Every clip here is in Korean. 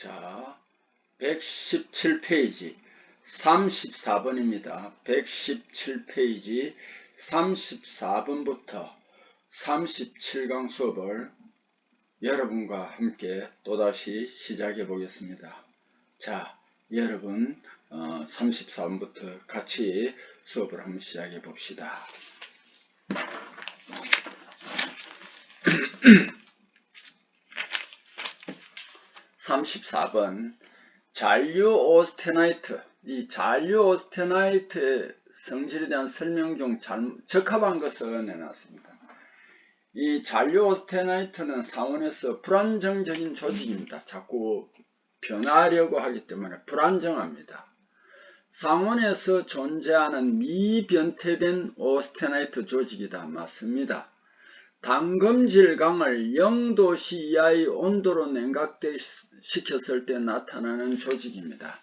자, 117페이지 34번입니다. 117페이지 34번부터 37강 수업을 여러분과 함께 또다시 시작해 보겠습니다. 자, 여러분 34번부터 같이 수업을 한번 시작해 봅시다. 34번 잔류 오스테나이트. 이 잔류 오스테나이트의 성질에 대한 설명 중 적합한 것을 내놨습니다. 이 잔류 오스테나이트는 상온에서 불안정적인 조직입니다. 자꾸 변하려고 하기 때문에 불안정합니다. 상온에서 존재하는 미변태된 오스테나이트 조직이다. 맞습니다. 담금질 강을 0도씨 이하의 온도로 냉각시켰을 때 나타나는 조직입니다.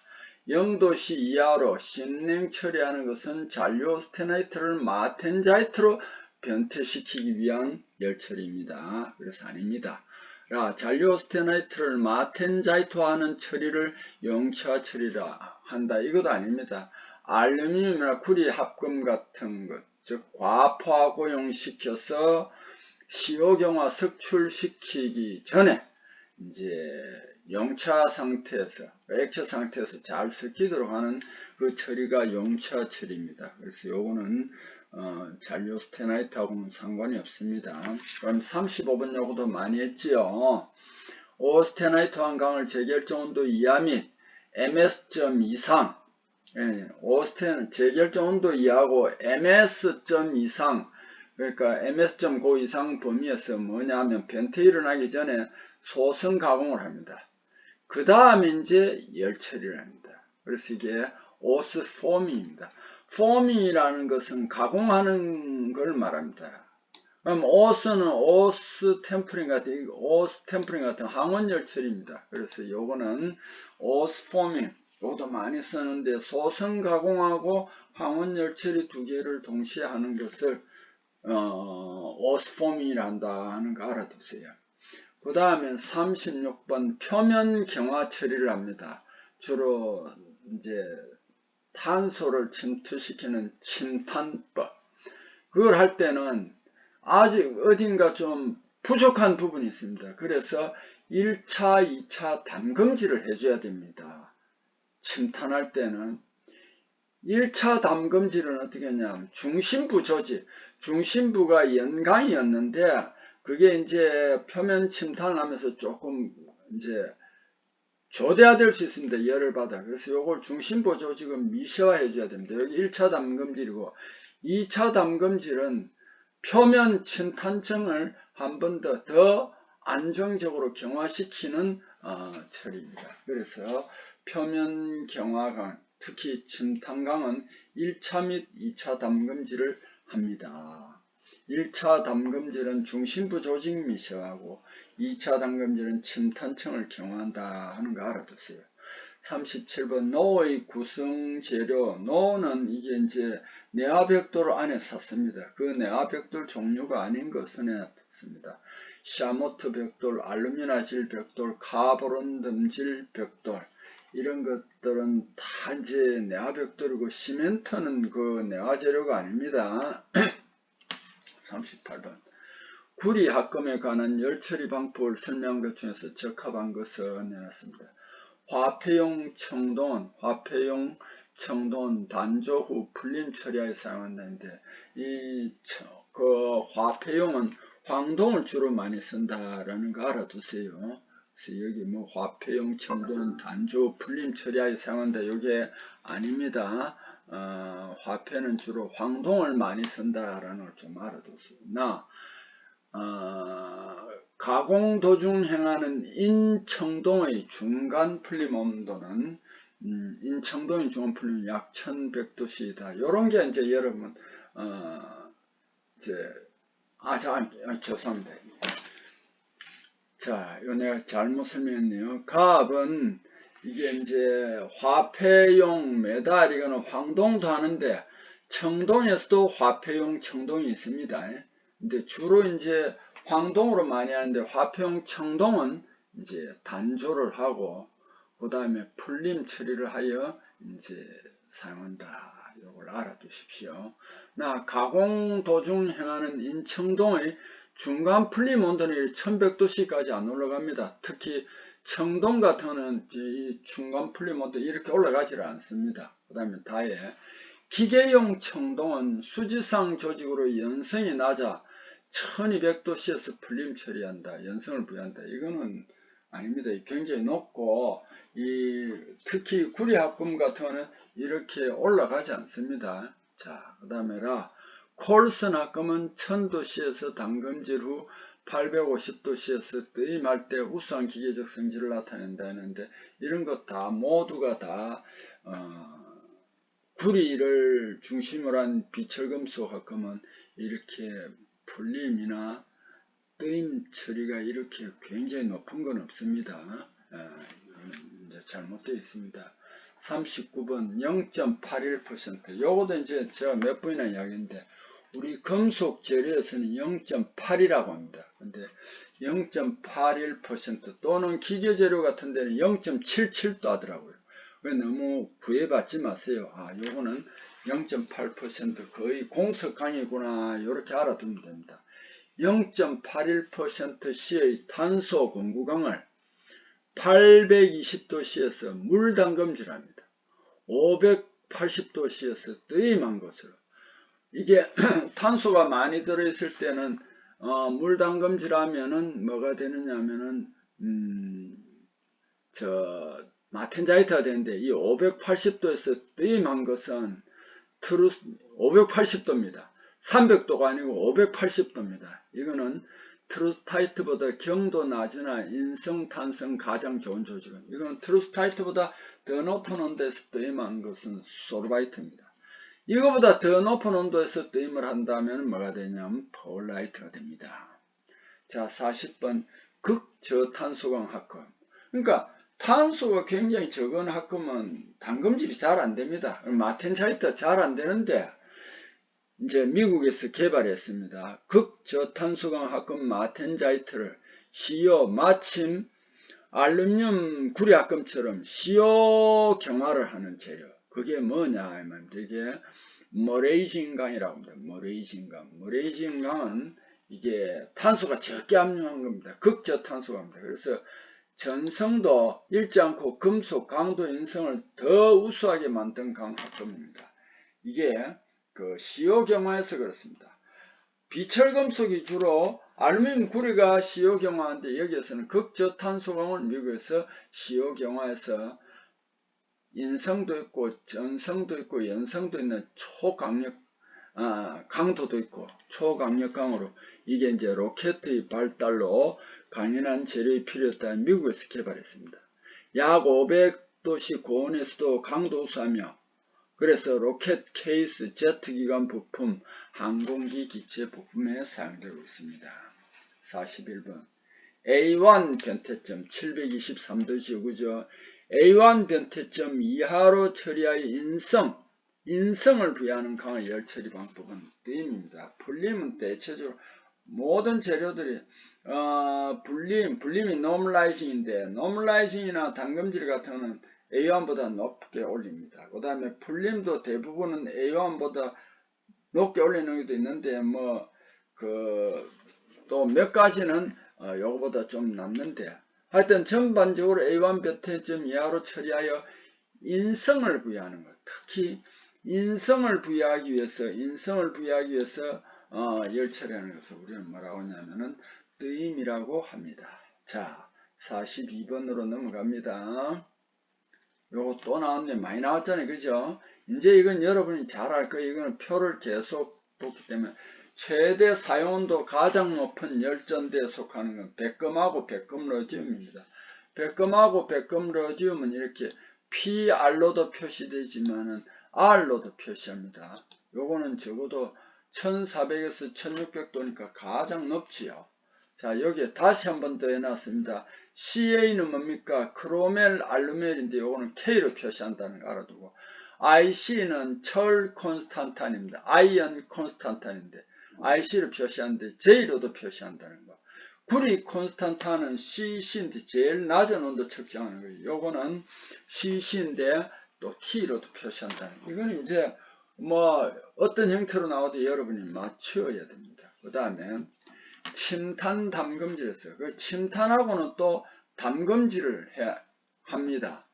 0도씨 이하로 신냉 처리하는 것은 잔류 오스테나이트를 마텐자이트로 변태시키기 위한 열처리입니다. 그래서 아닙니다. 잔류 오스테나이트를 마텐자이트화하는 처리를 용체화 처리라 한다. 이것도 아닙니다. 알루미늄이나 구리 합금 같은 것, 즉 과포화 고용시켜서 시오경화 석출시키기 전에 이제 용체화 상태에서, 액체 상태에서 잘 섞이도록 하는 그 처리가 용체화 처리입니다. 그래서 요거는 잔류 오스테나이트하고는 상관이 없습니다. 그럼 35번 요거도 많이 했지요. 오스테나이트한 강을 제결정 온도 이하 및 ms.0 이상, 제결정 온도 이하고 ms.0 이상, 그러니까 ms.5 이상 범위에서 뭐냐면 변태 일어나기 전에 소성 가공을 합니다. 그 다음에 이제 열 처리를 합니다. 그래서 이게 오스포밍입니다. 포밍이라는 것은 가공하는 걸 말합니다. 그럼 오스는 오스 템플링 같은 항원 열 처리입니다. 그래서 요거는 오스포밍, 요것도 많이 쓰는데 소성 가공하고 항원 열 처리 두 개를 동시에 하는 것을 오스포밍이라 한다 하는 거 알아두세요. 그 다음에 36번 표면 경화 처리를 합니다. 주로 이제 탄소를 침투시키는 침탄법. 그걸 할 때는 아직 어딘가 좀 부족한 부분이 있습니다. 그래서 1차, 2차 담금질을 해줘야 됩니다. 침탄할 때는 1차 담금질은 어떻게 했냐면 중심부 조직, 중심부가 연강이었는데 그게 이제 표면 침탄을 하면서 조금 이제 조대화될 수 있습니다. 열을 받아. 그래서 요걸 중심부 조직은 미시화해 줘야 됩니다. 여기 1차 담금질이고 2차 담금질은 표면 침탄층을 한 번 더 안정적으로 경화시키는 처리입니다. 그래서 표면 경화강, 특히 침탄강은 1차 및 2차 담금질을 합니다. 1차 담금질은 중심부 조직 미시화하고 2차 담금질은 침탄층을 경화한다 하는 거 알아두세요. 37번 노의 구성 재료. 노는 이게 이제 내화벽돌 안에 샀습니다. 그 내화벽돌 종류가 아닌 것은 해놨습니다. 샤모트 벽돌, 알루미나질 벽돌, 카보론덤질 벽돌, 이런 것들은 다 이제 내화벽돌이고 시멘트는 그 내화 재료가 아닙니다. 38번 구리 합금에 관한 열처리 방법을 설명한 것 중에서 적합한 것을 내놨습니다. 화폐용 청동은 단조 후 불림 처리하에 사용한다는데 그 화폐용은 황동을 주로 많이 쓴다라는 거 알아두세요. 그래서 여기 뭐 화폐용 청동은 단조 후 불림 처리하에 사용한다, 이게 아닙니다. 화폐는 주로 황동을 많이 쓴다라는 걸 좀 알아두세요. 가공 도중 행하는 인청동의 중간 풀림 온도는 인청동의 중간 풀림 약 1100도씨이다. 요런 게 이제 여러분 죄송합니다. 자, 이거 내가 잘못 설명했네요. 갑은 이게 이제 화폐용 메달이거나 황동도 하는데 청동에서도 화폐용 청동이 있습니다. 근데 주로 이제 황동으로 많이 하는데 화폐용 청동은 이제 단조를 하고 그 다음에 풀림 처리를 하여 이제 사용한다. 이걸 알아두십시오. 나 가공 도중 행하는 인청동의 중간 풀림 온도는 1100도씨까지 안 올라갑니다. 특히 청동 같은 거는 이 중간 풀림 온도 이렇게 올라가지를 않습니다. 그 다음에 다에 기계용 청동은 수지상 조직으로 연성이 낮아 1200도씨에서 풀림 처리한다. 연성을 부여한다. 이거는 아닙니다. 굉장히 높고 특히 구리합금 같은 거는 이렇게 올라가지 않습니다. 자, 그 다음에 콜슨 합금은 1000도씨에서 담금질 후 850도씨에서 뜨임할 때 우수한 기계적 성질을 나타낸다 했는데 이런 것 다 모두가 다 구리를 중심으로 한 비철금속 합금은 이렇게 풀림이나 뜨임 처리가 이렇게 굉장히 높은 건 없습니다. 이제 잘못되어 있습니다. 39번 0.81%. 요거도 이제 제가 몇 번이나 이야기했는데 우리 금속 재료에서는 0.8이라고 합니다. 근데 0.81% 또는 기계 재료 같은 데는 0.77도 하더라고요. 왜 너무 구애받지 마세요. 요거는 0.8% 거의 공석강이구나. 이렇게 알아두면 됩니다. 0.81%C의 탄소 공구강을 820도씨에서 물 담금질합니다. 580도씨에서 뜨임한 것으로. 이게 탄소가 많이 들어있을 때는 물 담금질하면은 뭐가 되느냐면은 마텐자이트가 되는데 이 580도에서 뜨임한 것은 580도입니다. 300도가 아니고 580도입니다. 이거는 트루스타이트보다 경도 낮으나 인성, 탄성 가장 좋은 조직은 이거는 트루스타이트보다 더 높은 온도에서 뜨임한 것은 소르바이트입니다. 이거보다 더 높은 온도에서 뜨임을 한다면 뭐가 되냐면 폴라이트가 됩니다. 자, 40번 극저탄소강 합금. 그러니까 탄소가 굉장히 적은 합금은 담금질이 잘 안됩니다. 마텐자이트 잘 안되는데 이제 미국에서 개발했습니다. 극저탄소강 합금 마텐자이트를 CO 마침 알루미늄 구리합금처럼 CO 경화를 하는 재료. 그게 뭐냐 하면 이게 머레이진강이라고 합니다. 머레이진강은 이게 탄소가 적게 함유한 겁니다. 극저탄소강입니다. 그래서 전성도 잃지 않고 금속 강도 인성을 더 우수하게 만든 강합금입니다. 이게 CO 경화에서 그렇습니다. 비철금속이 주로 알루미늄 구리가 CO 경화인데 여기에서는 극저탄소강을 미국에서 CO 경화에서 인성도 있고 전성도 있고 연성도 있는 초강력 강도도 있고 초강력강으로 이게 이제 로켓의 발달로 강인한 재료의 필요했다 미국에서 개발했습니다. 약 500도씨 고온에서도 강도 우수하며 그래서 로켓 케이스, 제트기관 부품, 항공기 기체 부품에 사용되고 있습니다. 41번 A1 변태점 723도씨 그죠? A1 변태점 이하로 처리하여 인성을 부여하는 강의 열처리 방법은 뜨임입니다. 불림은 대체적으로 모든 재료들이 불림이 노멀라이징인데 노멀라이징이나 담금질 같은 거는 A1보다 높게 올립니다. 그 다음에 풀림도 대부분은 A1보다 높게 올리는 경우도 있는데 또 몇 가지는 요거보다 좀 낮는데 하여튼 전반적으로 A1 변태점 이하로 처리하여 인성을 부여하는 것. 특히 인성을 부여하기 위해서 열처리하는 것을 우리는 뭐라고 하냐면은 뜨임이라고 합니다. 자, 42번으로 넘어갑니다. 요거 또 나왔네. 많이 나왔잖아요. 그죠? 이제 이건 여러분이 잘 알 거예요. 이거는 표를 계속 보기 때문에 최대 사용온도 가장 높은 열전대에 속하는 건 백금하고 백금러디움입니다. 백금하고 백금러디움은 이렇게 PR로도 표시되지만은 R로도 표시합니다. 요거는 적어도 1400에서 1600도니까 가장 높지요. 자, 여기에 다시 한 번 더 해놨습니다. CA는 뭡니까? 크로멜 알루멜인데 요거는 K로 표시한다는 거 알아두고 IC는 철 콘스탄탄입니다. 아이언 콘스탄탄인데 IC로 표시하는데 J로도 표시한다는 거. 구리 콘스탄타는 CC인데 제일 낮은 온도 측정하는 거예요. 요거는 CC인데 또 T로도 표시한다는 거예요. 이거는 이제 뭐 어떤 형태로 나와도 여러분이 맞춰야 됩니다. 그 다음에 침탄 담금질에서 그 침탄하고는 또 담금질을 해야 합니다.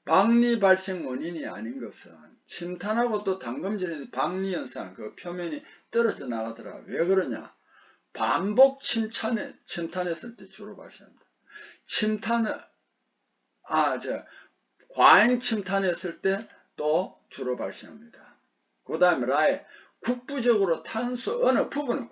박리 발생 원인이 아닌 것은 침탄하고 또 담금질의 박리 현상, 그 표면이 떨어져 나가더라. 왜 그러냐? 반복 침탄했을 때 주로 발생합니다. 과잉 침탄했을 때 또 주로 발생합니다. 그 다음에 라에 국부적으로 탄소, 어느 부분은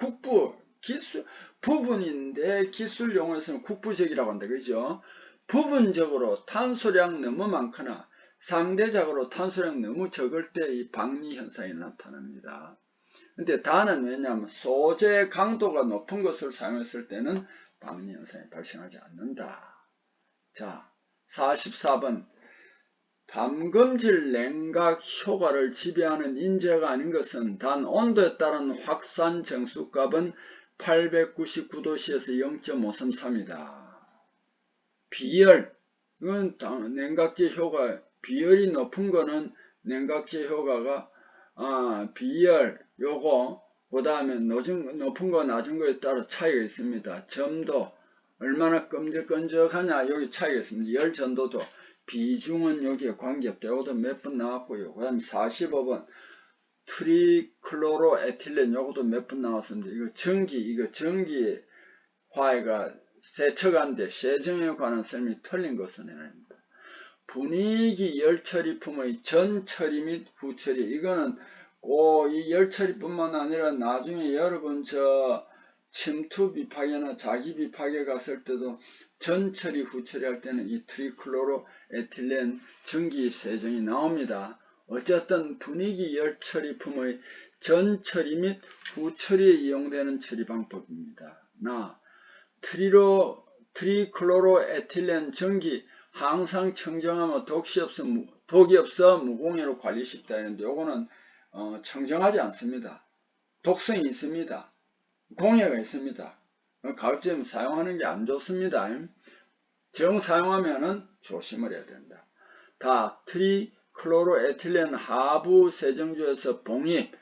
부분인데 기술 용어에서는 국부적이라고 한다. 그죠? 부분적으로 탄소량 너무 많거나 상대적으로 탄소량 너무 적을 때 이 박리 현상이 나타납니다. 근데 다는 왜냐하면 소재 강도가 높은 것을 사용했을 때는 박리 현상이 발생하지 않는다. 자, 44번. 담금질 냉각 효과를 지배하는 인자가 아닌 것은 단 온도에 따른 확산 정수값은 899도씨에서 0.533이다. 비열, 이건 냉각제 효과, 비열이 높은 거는 냉각제 효과가 비열, 요거, 그 다음에 높은 거, 낮은 거에 따라 차이가 있습니다. 점도, 얼마나 끈적끈적하냐, 여기 차이가 있습니다. 열 전도도, 비중은 여기에 관계없다. 요것도 몇 번 나왔고요. 그 다음에 45번, 트리클로로에틸렌, 요것도 몇 번 나왔습니다. 이거 전기 화해가 세척한데 세정에 관한 설명이 틀린 것은 아닙니다. 분위기 열처리품의 전처리 및 후처리, 이거는 이 열처리뿐만 아니라 나중에 여러분 침투 비파괴나 자기 비파괴 갔을 때도 전처리 후처리 할 때는 이 트리클로로 에틸렌 전기 세정이 나옵니다. 어쨌든 분위기 열처리품의 전처리 및 후처리에 이용되는 처리 방법입니다. 트리클로로에틸렌 전기 항상 청정하면 독이 없어 무공해로 관리 쉽다 했는데 요거는 청정하지 않습니다. 독성이 있습니다. 공해가 있습니다. 가급적 사용하는 게 안 좋습니다. 정 사용하면은 조심을 해야 된다. 트리클로로에틸렌 하부 세정조에서 봉입,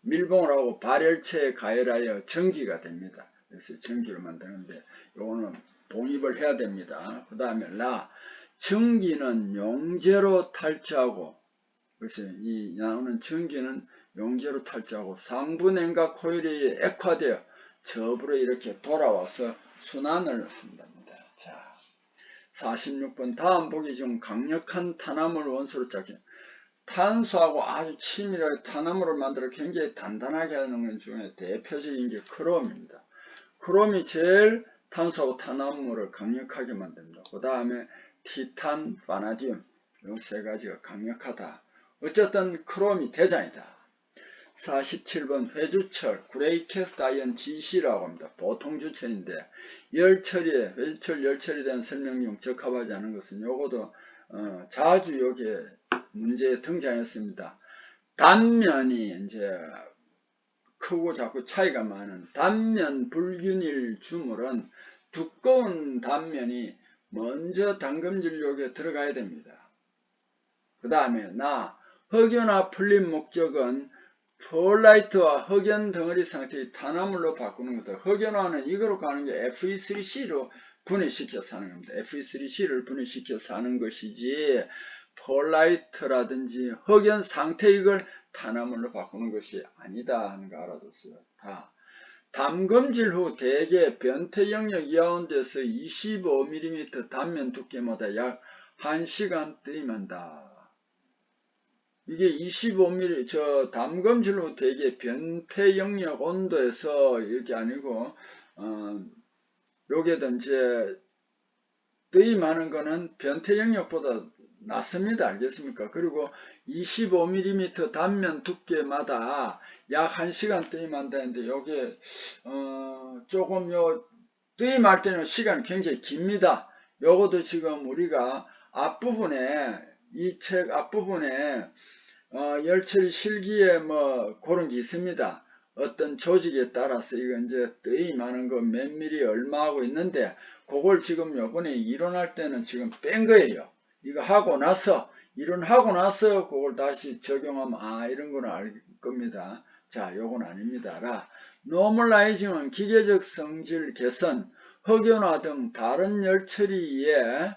밀봉을 하고 발열체에 가열하여 전기가 됩니다. 그래서 전기를 만드는데 요거는 봉입을 해야 됩니다. 그 다음에 전기는 용제로 탈취하고, 그래서 이 나오는 전기는 용제로 탈취하고 상부냉각 코일이 액화되어 접으로 이렇게 돌아와서 순환을 한답니다. 자, 46번. 다음 보기 중 강력한 탄화물 원소로 짜기. 탄소하고 아주 치밀하게 탄화물을 만들어 굉장히 단단하게 하는 것 중에 대표적인 게 크롬입니다. 크롬이 제일 탄소하고 탄화물을 강력하게 만듭니다. 그 다음에 티탄, 바나디움, 이 세 가지가 강력하다. 어쨌든 크롬이 대장이다. 47번 회주철, 그레이캐스트 아이언 GC라고 합니다. 보통 주철인데 회주철 열처리에 대한 설명 중 적합하지 않은 것은 요것도 자주 여기에 문제에 등장했습니다. 단면이 이제 크고 작고 차이가 많은 단면 불균일 주물은 두꺼운 단면이 먼저 담금질욕에 들어가야 됩니다. 그 다음에 흑연화 풀림 목적은 폴라이트와 흑연 덩어리 상태의 탄화물로 바꾸는 것도, 흑연화는 이거로 가는 게 Fe3C로 분해시켜서 하는 겁니다. Fe3C를 분해시켜서 하는 것이지 폴라이트라든지 흑연 상태 이걸 탄화물로 바꾸는 것이 아니다 하는 거 알아뒀어요. 담금질 후 대개 변태 영역 이하온도에서 25mm 단면 두께마다 약 1시간 뜨임한다. 이게 25mm, 담금질 후 대개 변태 영역 온도에서 이게 아니고, 요게도 이제 뜨임하는 거는 변태 영역보다 낫습니다. 알겠습니까? 그리고 25mm 단면 두께마다 약 1시간 뜨임한다는데 요게 조금 뜨임할 때는 시간이 굉장히 깁니다. 요것도 지금 우리가 앞부분에 이 책 앞부분에 열처리 실기에 그런 게 있습니다. 어떤 조직에 따라서 이거 이제 떼이 많은 거 몇 미리 얼마 하고 있는데 그걸 지금 요번에 이론할 때는 지금 뺀 거예요. 이거 하고 나서 이론하고 나서 그걸 다시 적용하면 아 이런 거는 알 겁니다. 자 요건 아닙니다라. 노멀라이징은 기계적 성질 개선, 흑연화 등 다른 열 처리에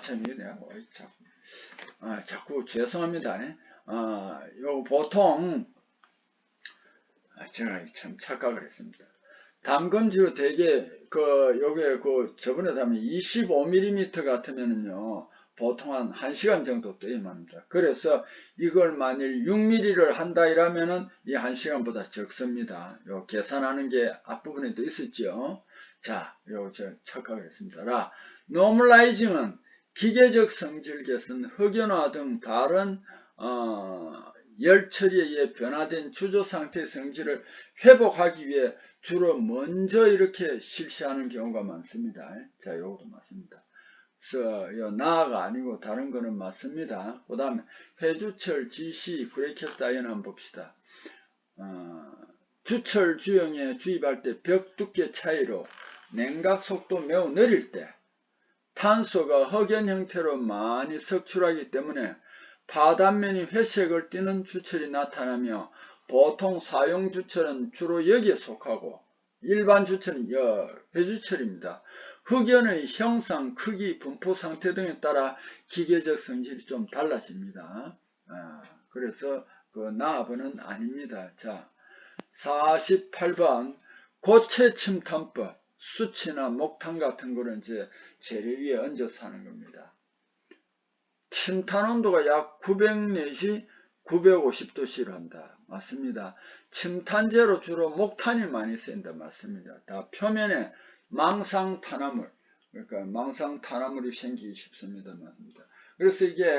참 이거 내가 자꾸 죄송합니다. 요 보통 제가 참 착각을 했습니다. 담금지로 되게 요게 저번에 하면 25mm 같으면은요 보통 한 1시간 정도 떼임합니다. 그래서 이걸 만일 6mm를 한다 이러면은 이 1시간보다 적습니다. 요 계산하는 게 앞부분에도 있었죠. 자, 저 착각을 했습니다. 노멀라이징은 기계적 성질 개선, 흑연화 등 다른 열 처리에 의해 변화된 주조 상태의 성질을 회복하기 위해 주로 먼저 이렇게 실시하는 경우가 많습니다. 자, 요것도 맞습니다. 그래서 나가 아니고 다른 거는 맞습니다. 그 다음에 회주철, GC, 브레이켓 다이언 한번 봅시다. 주철 주형에 주입할 때 벽 두께 차이로 냉각 속도 매우 느릴 때 탄소가 흑연 형태로 많이 석출하기 때문에 파단면이 회색을 띠는 주철이 나타나며 보통 사용 주철은 주로 여기에 속하고 일반 주철은 회주철입니다. 흑연의 형상, 크기, 분포 상태 등에 따라 기계적 성질이 좀 달라집니다. 그래서 나압은 아닙니다. 자, 48번 고체 침탄법, 수치나 목탄 같은 거는 이제 재료 위에 얹어서 하는 겁니다. 침탄 온도가 약 900 내지 950도씨로 한다. 맞습니다. 침탄재로 주로 목탄이 많이 쓰인다. 맞습니다. 다 표면에 망상탄화물, 그러니까 망상탄화물이 생기기 쉽습니다. 맞습니다. 그래서 이게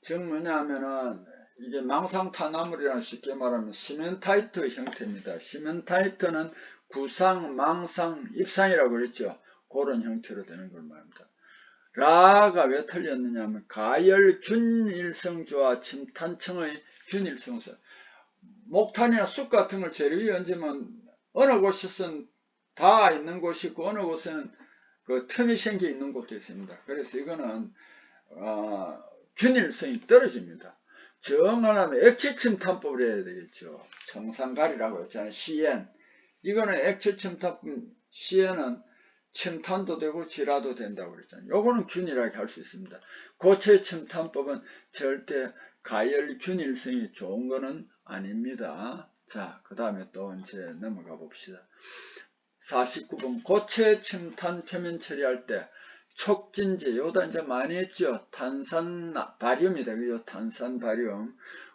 즉 뭐냐면은 이게 망상탄화물이라는 쉽게 말하면 시멘타이트 형태입니다. 시멘타이트는 구상, 망상, 입상이라고 그랬죠. 그런 형태로 되는 걸 말합니다. 라가 왜 틀렸느냐 하면 가열 균일성주와 침탄층의 균일성수. 목탄이나 쑥 같은 걸 재료 위에 얹으면 어느 곳에서는 다 있는 곳이 있고 어느 곳에는 그 틈이 생겨 있는 곳도 있습니다. 그래서 이거는 균일성이 떨어집니다. 정하려면 액체 침탄법을 해야 되겠죠. 정상가리라고 했잖아요. CN. 이거는 액체 침탄법 CN은 침탄도 되고 지라도 된다고 그랬잖아요. 요거는 균일하게 할 수 있습니다. 고체 침탄법은 절대 가열 균일성이 좋은 거는 아닙니다. 자, 그 다음에 또 이제 넘어가 봅시다. 49번 고체 침탄 표면 처리할 때 촉진제, 요다 이제 많이 했죠. 탄산 바리움이다. 그죠? 탄산 바리움.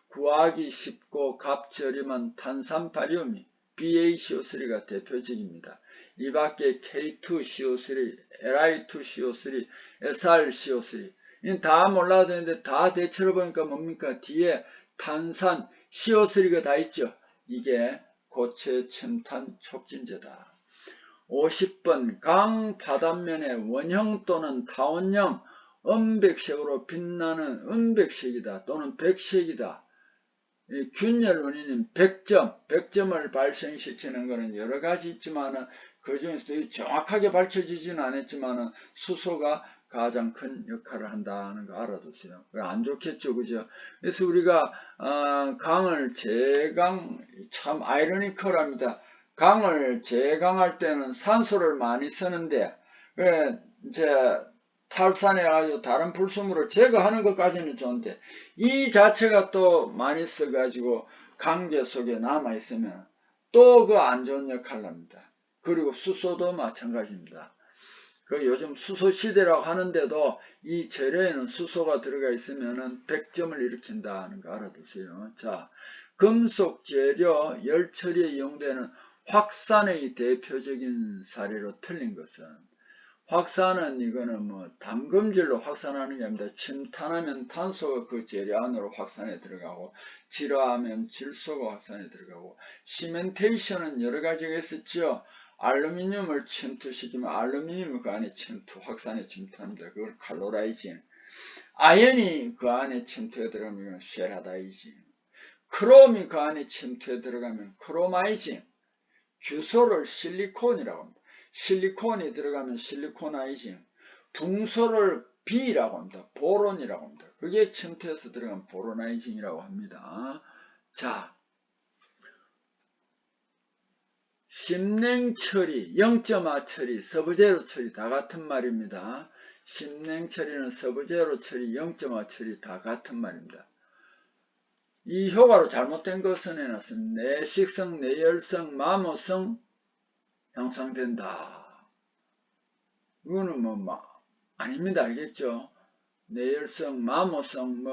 구하기 쉽고 값 저렴한 탄산 바리움이 BaCO3가 대표적입니다. 이 밖에 K2CO3, Li2CO3, SrCO3 다 몰라도 되는데 다 대체로 보니까 뭡니까? 뒤에 탄산 CO3가 다 있죠. 이게 고체 침탄 촉진제다. 50번 강 바닷면에 원형 또는 타원형 은백색으로 빛나는 은백색이다 또는 백색이다. 균열 원인은 100점을 발생시키는 것은 여러 가지 있지만은 그 중에서도 정확하게 밝혀지지는 않았지만은 수소가 가장 큰 역할을 한다는 거 알아두세요. 안 좋겠죠, 그죠? 그래서 우리가 강을 제강 참 아이러니컬합니다. 강을 제강할 때는 산소를 많이 쓰는데 이제 탈산해가지고 다른 불순물을 제거하는 것까지는 좋은데 이 자체가 또 많이 써가지고 강계 속에 남아있으면 또 그 안 좋은 역할을 합니다. 그리고 수소도 마찬가지입니다. 그 요즘 수소 시대라고 하는데도 이 재료에는 수소가 들어가 있으면은 100점을 일으킨다는 거 알아두세요. 자, 금속 재료 열 처리에 이용되는 확산의 대표적인 사례로 틀린 것은 확산은 이거는 뭐 담금질로 확산하는 게 아닙니다. 침탄하면 탄소가 그 재료 안으로 확산에 들어가고 질화하면 질소가 확산에 들어가고 시멘테이션은 여러 가지가 있었죠. 알루미늄을 침투시키면 알루미늄이 그 안에 침투, 확산에 침투합니다. 그걸 칼로라이징. 아연이 그 안에 침투해 들어가면 쉐라다이징, 크롬이 그 안에 침투해 들어가면 크로마이징, 규소를 실리콘이라고 합니다. 실리콘이 들어가면 실리코나이징, 붕소를 B라고 합니다. 보론이라고 합니다. 그게 침투해서 들어가면 보로나이징이라고 합니다. 자, 심냉 처리, 0.5 처리, 서브제로 처리 다 같은 말입니다. 심냉 처리는 서브제로 처리, 0.5 처리 다 같은 말입니다. 이 효과로 잘못된 것은 해놨습니다. 내식성, 내열성, 마모성 형성된다. 이거는 아닙니다. 알겠죠? 내열성, 마모성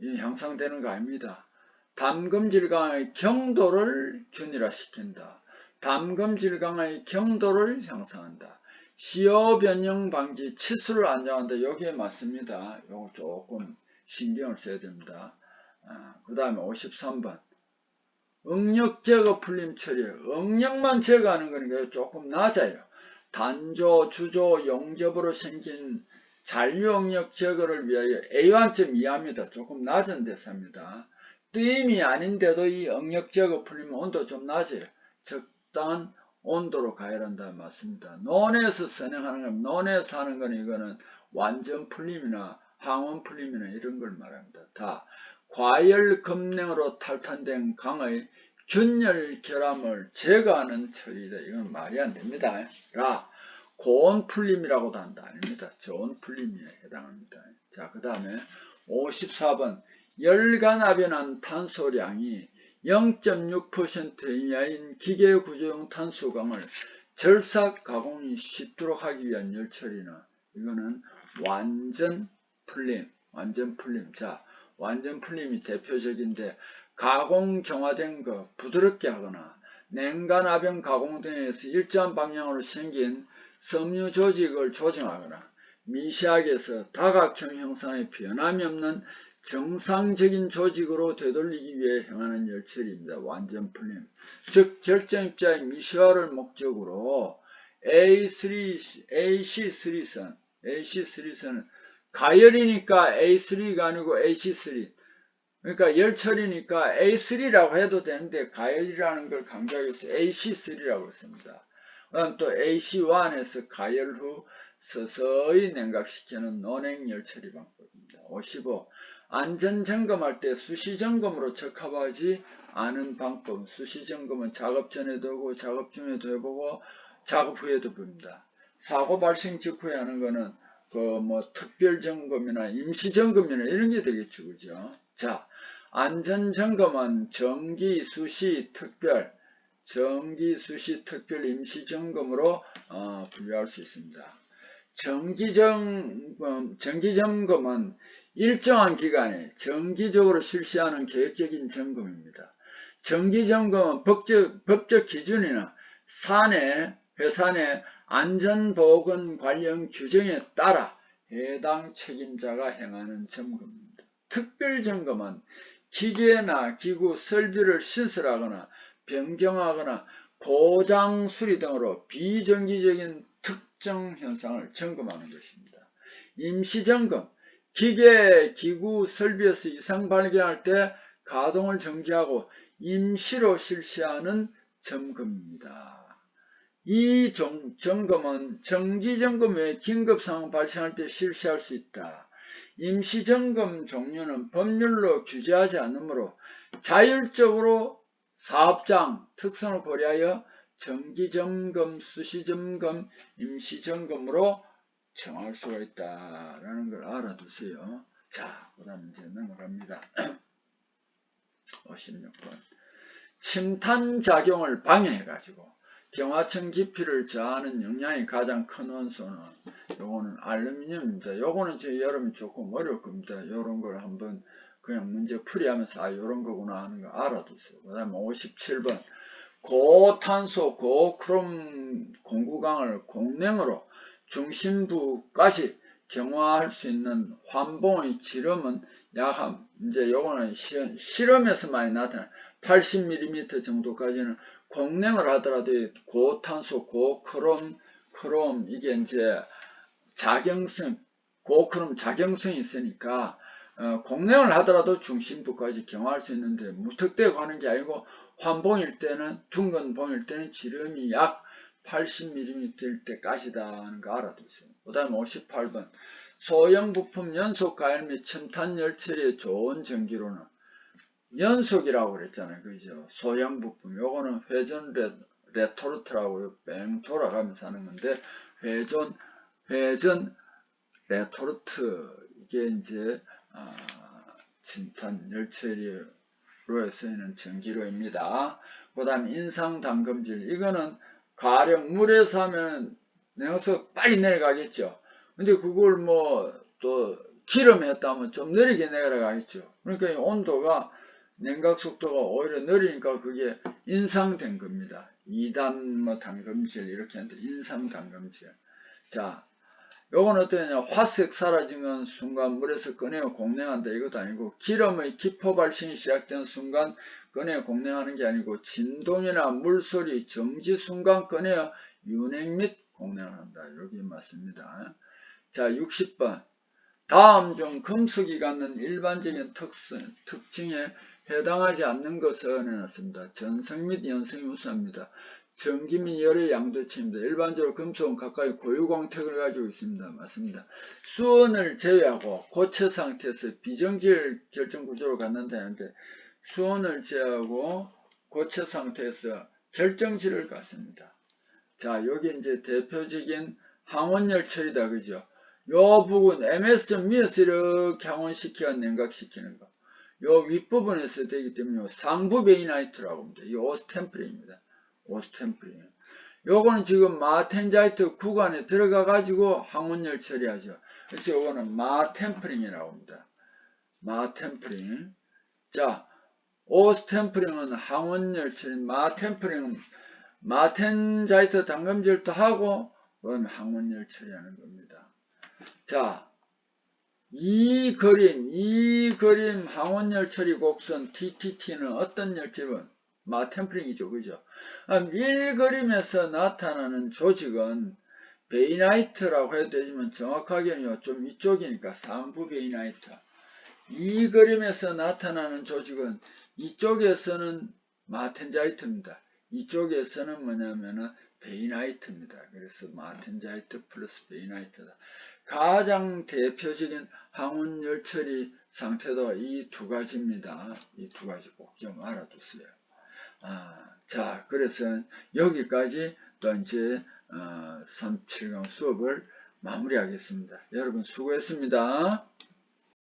형성되는 거 아닙니다. 담금질 강의 경도를 균일화시킨다. 담금질 강의 경도를 향상한다. 시효 변형 방지, 치수를 안정한다. 여기에 맞습니다. 요거 조금 신경을 써야 됩니다. 그 다음에 53번. 응력 제거 풀림 처리. 응력만 제거하는 거니까 조금 낮아요. 단조, 주조, 용접으로 생긴 잔류응력 제거를 위하여 A1점 이하입니다. 조금 낮은 대사입니다. 뜨임이 아닌데도 이 응력 제거 풀리면 온도 좀 낮아요. 적당한 온도로 가야 한다는 말씀입니다. 논에서 선행하는 건, 논에서 하는 건 이거는 완전 풀림이나 항원 풀림이나 이런 걸 말합니다. 다 과열 급냉으로 탈탄된 강의 균열 결함을 제거하는 처리다. 이건 말이 안 됩니다. 고온 풀림이라고도 한다. 아닙니다. 저온 풀림에 해당합니다. 자, 그 다음에 54번. 열간압연한 탄소량이 0.6% 이하인 기계 구조용 탄소광을 절삭 가공이 쉽도록 하기 위한 열처리는 이거는 완전 풀림. 자, 완전 풀림이 대표적인데 가공 경화된 거 부드럽게 하거나 냉간압연 가공 등에서 일정한 방향으로 생긴 섬유 조직을 조정하거나 미시하게서 다각형 형상의 변함이 없는 정상적인 조직으로 되돌리기 위해 행하는 열처리입니다. 완전 풀림. 즉 결정입자의 미시화를 목적으로 AC3선은 가열이니까 A3가 아니고 AC3. 그러니까 열처리니까 A3라고 해도 되는데 가열이라는 걸 강조하기 위해서 AC3라고 했습니다. 그다음 또 AC1에서 가열 후 서서히 냉각시키는 논행 열처리 방법입니다. 55. 안전점검할 때 수시점검으로 적합하지 않은 방법. 수시점검은 작업 전에도 하고 작업 중에도 해보고 작업 후에도 봅니다. 사고 발생 직후에 하는 거는 특별점검이나 임시점검이나 이런 게 되겠죠. 그죠? 자, 안전점검은 정기, 수시, 특별, 임시점검으로 분류할 수 있습니다. 정기점검은 일정한 기간에 정기적으로 실시하는 계획적인 점검입니다. 정기점검은 법적 기준이나 회사 내 안전보건 관련 규정에 따라 해당 책임자가 행하는 점검입니다. 특별점검은 기계나 기구 설비를 신설하거나 변경하거나 고장 수리 등으로 비정기적인 특정 현상을 점검하는 것입니다. 임시점검, 기계, 기구, 설비에서 이상 발견할 때 가동을 정지하고 임시로 실시하는 점검입니다. 이 점검은 정기점검 외에 긴급상황 발생할 때 실시할 수 있다. 임시점검 종류는 법률로 규제하지 않으므로 자율적으로 사업장 특성을 고려하여 정기점검, 수시점검, 임시점검으로 정할 수가 있다라는 걸 알아두세요. 자, 그 다음 이제 넘어갑니다. 56번. 침탄작용을 방해해가지고 경화층 깊이를 저하는 영향이 가장 큰 원소는 요거는 알루미늄입니다. 요거는 여러분이 조금 어려울 겁니다. 요런 걸 한번 그냥 문제 풀이하면서 요런 거구나 하는 거 알아두세요. 그 다음에 57번. 고탄소, 고크롬 공구강을 공냉으로 중심부까지 경화할 수 있는 환봉의 지름은 이제 요거는 실험에서 많이 나타나요. 80mm 정도까지는 공냉을 하더라도 고탄소, 고크롬, 이게 이제 작용성, 고크롬 작용성이 있으니까 공랭을 하더라도 중심부까지 경화할 수 있는데 무턱대고 하는 게 아니고 환봉일 때는 둥근 봉일 때는 지름이 약 80mm일 때까지다 하는 거 알아두세요. 그 다음에 58번 소형 부품 연속 가열 및 첨탄 열처리에 좋은 전기로는 연속이라고 그랬잖아요. 그죠? 소형 부품 요거는 회전 레토르트라고 뺑 돌아가면서 하는 건데 회전 레토르트 이게 이제 첨탄 열처리로에 쓰이는 전기로입니다. 그 다음 인상 담금질 이거는 가령 물에서 하면 내려서 빨리 내려가겠죠. 근데 그걸 뭐 또 기름에 했다면 좀 느리게 내려가겠죠. 그러니까 온도가 냉각 속도가 오히려 느리니까 그게 인상된 겁니다. 2단 뭐 담금질 이렇게 하는데 인상 담금질. 자, 요건 어떠냐? 화색 사라지는 순간 물에서 꺼내어 공냉한다 이것도 아니고 기름의 기포 발생이 시작된 순간 꺼내어 공냉하는 게 아니고 진동이나 물소리 정지 순간 꺼내어 윤행 및 공냉을 한다. 여기 맞습니다. 자, 60번. 다음 중 금속이 갖는 일반적인 특징에 해당하지 않는 것을 해놨습니다. 전성 및 연성이 우수합니다. 전기 및 열의 양도체입니다. 일반적으로 금속은 가까이 고유광택을 가지고 있습니다. 맞습니다. 수온을 제외하고 고체 상태에서 비정질 결정 구조로 갖는다는데 수온을 제외하고 고체 상태에서 결정질을 갖습니다. 자, 여기 이제 대표적인 항원열 처리다. 그죠? 요 부분 MS 위에서 이렇게 항원시키고 냉각시키는 거. 요 윗부분에서 되기 때문에 상부 베이나이트라고 합니다. 이 오스템프링입니다. 오스템프링. 요거는 지금 마텐자이트 구간에 들어가 가지고 항원열 처리하죠. 그래서 요거는 마템프링이라고 합니다. 마템프링. 자, 오스템프링은 항원열 처리, 마템프링은 마텐자이트 담금질도 하고 그다음에 항원열 처리하는 겁니다. 자, 이 그림 항원열 처리 곡선 TTT는 어떤 열집은 마템프링이죠. 그죠? 1그림에서 나타나는 조직은 베이나이트라고 해도 되지만 정확하게는 좀 이쪽이니까 상부 베이나이트. 이 그림에서 나타나는 조직은 이쪽에서는 마텐자이트입니다. 이쪽에서는 뭐냐면은 베이나이트입니다. 그래서 마텐자이트 플러스 베이나이트다. 가장 대표적인 항원열 처리 상태도 이 두 가지입니다. 이 두 가지 꼭 좀 알아두세요. 자, 그래서 여기까지 또 이제 3, 7강 수업을 마무리하겠습니다. 여러분 수고했습니다.